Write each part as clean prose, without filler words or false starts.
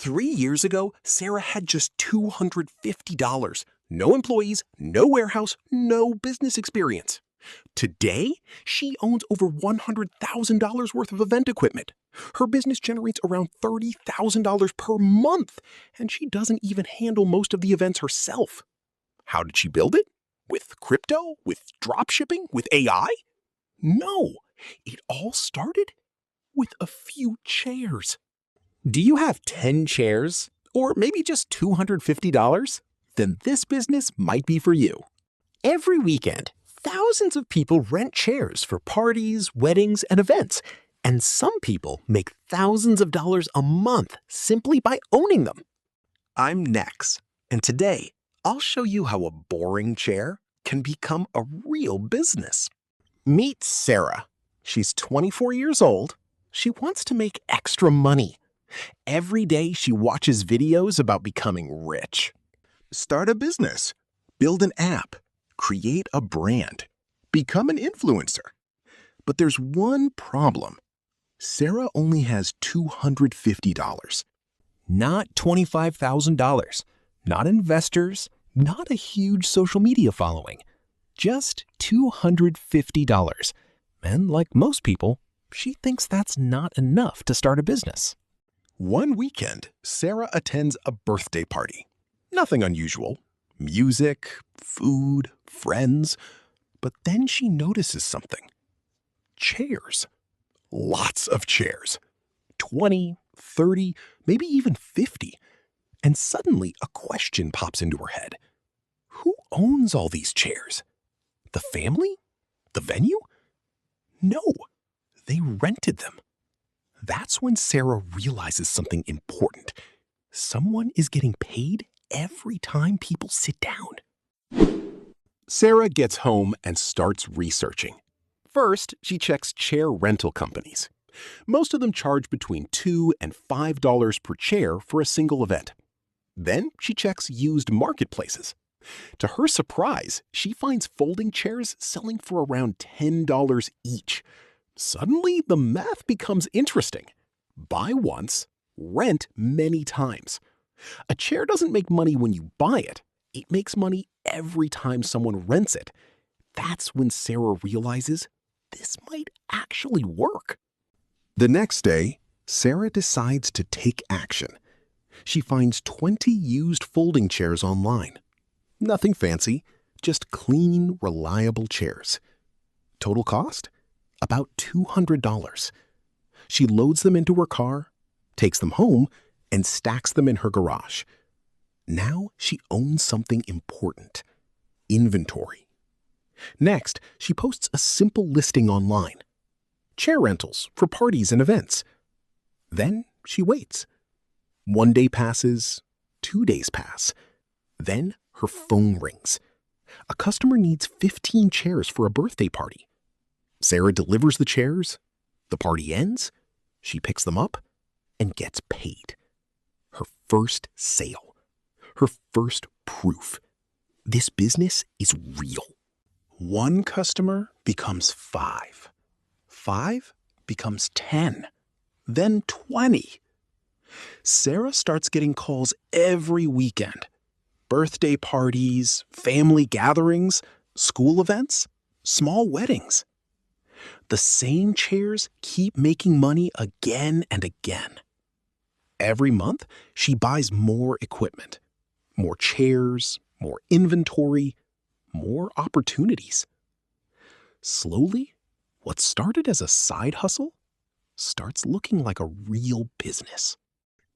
3 years ago, Sarah had just $250. No employees, no warehouse, no business experience. Today, she owns over $100,000 worth of event equipment. Her business generates around $30,000 per month, and she doesn't even handle most of the events herself. How did she build it? With crypto? With drop shipping? With AI? No, it all started with a few chairs. Do you have 10 chairs? Or maybe just $250? Then this business might be for you. Every weekend, thousands of people rent chairs for parties, weddings, and events. And some people make thousands of dollars a month simply by owning them. I'm Nex, and today I'll show you how a boring chair can become a real business. Meet Sarah. She's 24 years old. She wants to make extra money. Every day she watches videos about becoming rich. Start a business, build an app, create a brand, become an influencer. But there's one problem. Sarah only has $250. Not $25,000. Not investors. Not a huge social media following. Just $250. And like most people, she thinks that's not enough to start a business. One weekend, Sarah attends a birthday party. Nothing unusual. Music, food, friends. But then she notices something. Chairs. Lots of chairs. 20, 30, maybe even 50. And suddenly a question pops into her head. Who owns all these chairs? The family? The venue? No, they rented them. That's when Sarah realizes something important. Someone is getting paid every time people sit down. Sarah gets home and starts researching. First, she checks chair rental companies. Most of them charge between $2 and $5 per chair for a single event. Then she checks used marketplaces. To her surprise, she finds folding chairs selling for around $10 each. Suddenly, the math becomes interesting. Buy once, rent many times. A chair doesn't make money when you buy it. It makes money every time someone rents it. That's when Sarah realizes this might actually work. The next day, Sarah decides to take action. She finds 20 used folding chairs online. Nothing fancy, just clean, reliable chairs. Total cost? About $200. She loads them into her car, takes them home, and stacks them in her garage. Now she owns something important: inventory. Next, she posts a simple listing online: chair rentals for parties and events. Then she waits. 1 day passes, 2 days pass. Then her phone rings. A customer needs 15 chairs for a birthday party. Sarah delivers the chairs, the party ends, she picks them up, and gets paid. Her first sale. Her first proof. This business is real. 1 customer becomes 5. 5 becomes 10. Then 20. Sarah starts getting calls every weekend. Birthday parties, family gatherings, school events, small weddings. The same chairs keep making money again and again. Every month, she buys more equipment, more chairs, more inventory, more opportunities. Slowly, what started as a side hustle starts looking like a real business.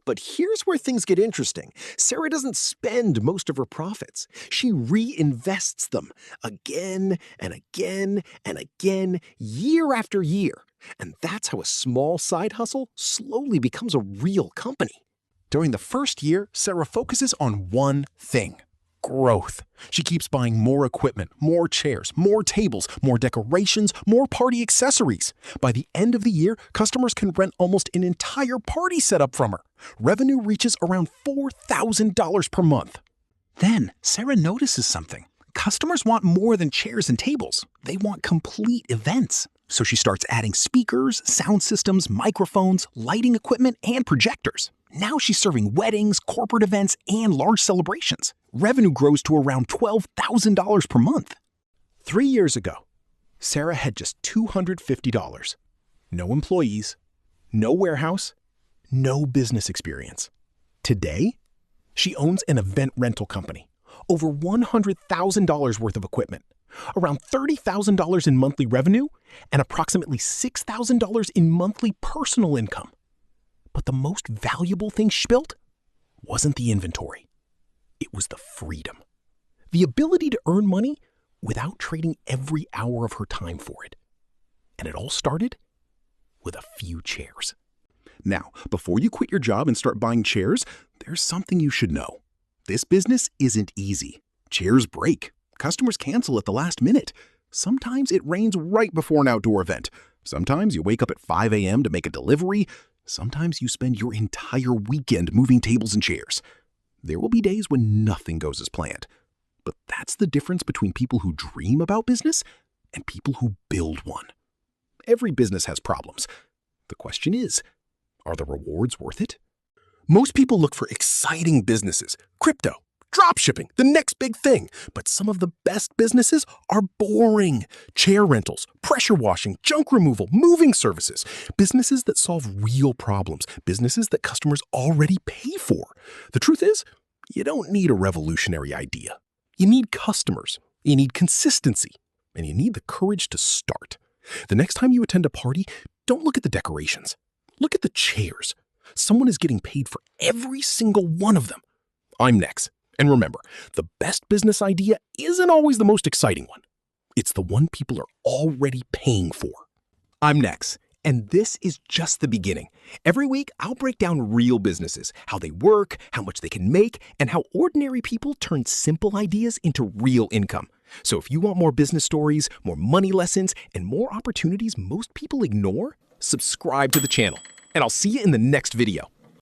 But here's where things get interesting. Sarah doesn't spend most of her profits. She reinvests them again and again and again, year after year. And that's how a small side hustle slowly becomes a real company. During the first year, Sarah focuses on one thing: growth. She keeps buying more equipment, more chairs, more tables, more decorations, more party accessories. By the end of the year, customers can rent almost an entire party setup from her. Revenue reaches around $4,000 per month. Then, Sarah notices something. Customers want more than chairs and tables. They want complete events. So she starts adding speakers, sound systems, microphones, lighting equipment, and projectors. Now she's serving weddings, corporate events, and large celebrations. Revenue grows to around $12,000 per month. 3 years ago, Sarah had just $250. No employees, no warehouse, no business experience. Today, she owns an event rental company, over $100,000 worth of equipment, around $30,000 in monthly revenue, and approximately $6,000 in monthly personal income. But the most valuable thing she built wasn't the inventory. It was the freedom. The ability to earn money without trading every hour of her time for it. And it all started with a few chairs. Now, before you quit your job and start buying chairs, there's something you should know. This business isn't easy. Chairs break. Customers cancel at the last minute. Sometimes it rains right before an outdoor event. Sometimes you wake up at 5 a.m. to make a delivery. Sometimes you spend your entire weekend moving tables and chairs. There will be days when nothing goes as planned. But that's the difference between people who dream about business and people who build one. Every business has problems. The question is, are the rewards worth it? Most people look for exciting businesses, crypto, dropshipping, the next big thing. But some of the best businesses are boring. Chair rentals, pressure washing, junk removal, moving services. Businesses that solve real problems. Businesses that customers already pay for. The truth is, you don't need a revolutionary idea. You need customers. You need consistency. And you need the courage to start. The next time you attend a party, don't look at the decorations. Look at the chairs. Someone is getting paid for every single one of them. I'm Nex. And remember, the best business idea isn't always the most exciting one. It's the one people are already paying for. I'm Nex, and this is just the beginning. Every week, I'll break down real businesses, how they work, how much they can make, and how ordinary people turn simple ideas into real income. So if you want more business stories, more money lessons, and more opportunities most people ignore, subscribe to the channel, and I'll see you in the next video.